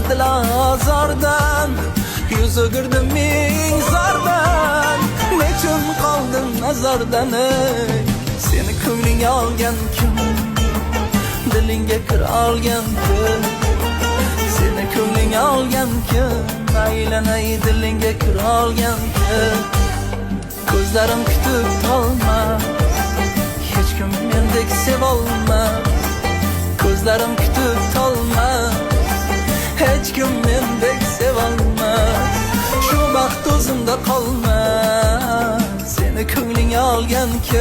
dil azordan, yuz o'girdim ming zordan, nechun qoldim nazardan. Seni ko'nglinga olgan kim, dilingga kir olgan kim, seni ko'nglinga olgan kim, aylanay dilingga kir olgan kim. Ko'zlarim kutib tolmas, hech kim mendek sevolmas. Ko'zlarim kutib tolmas, hech kim mendek sevolmas. Shu baxt o'zimda qolmas, seni ko'nglingga olgan kim.